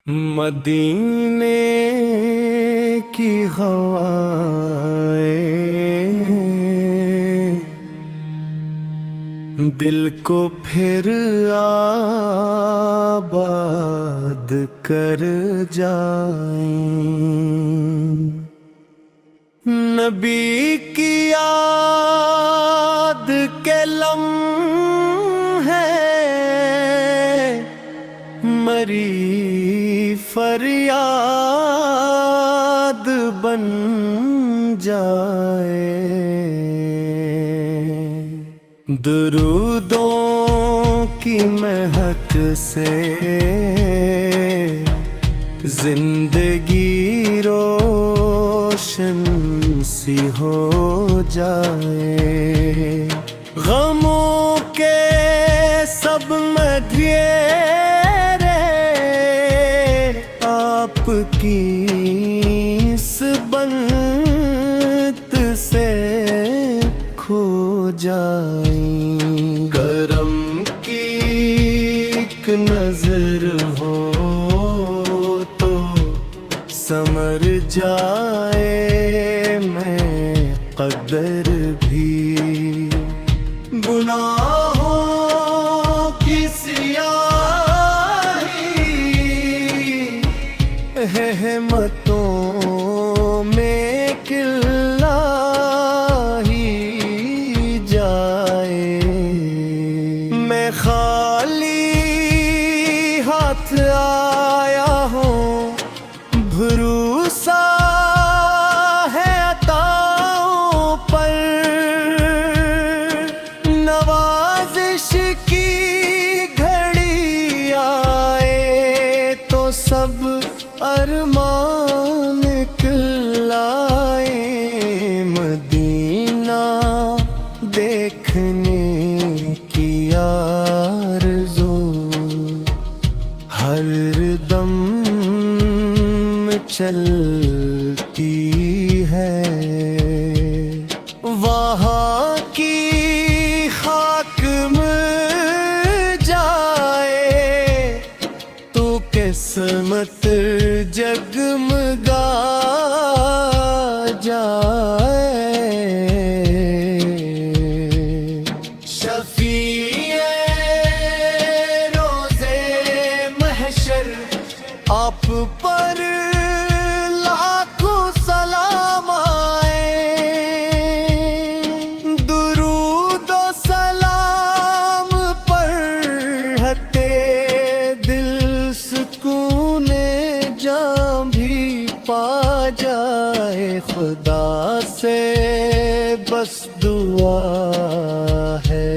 مدینے کی ہوائیں دل کو پھر آباد کر جائیں، نبی کی یاد کے لمحے مری فریاد بن جائے، درودوں کی مہک سے زندگی روشن سی ہو جائے، غموں کے سب مڈیرے آپ کی اس بنت سے کھو جائیں، کرم کی ایک نظر ہو تو سمر جائے میں قدر بھی، گناہوں کی سیاہی احمتوں میں کلا ہی جائے، میں خالی ہاتھ آیا ہوں، بھروسا ہے عطاؤں پر، نوازش کی گھڑی آئے تو سب ارمان نکلائیں، مدینہ دیکھنے کی آرزو ہر دم چلتی ہے، وہاں کی خاک مل جائے تو قسمت جگمگا جائے، شفیع روزے محشر آپ پر لاکھوں سلام آئے، درود و سلام پڑھتے دل سکون جاں بھی پا جائے، خدا سے بس دعا ہے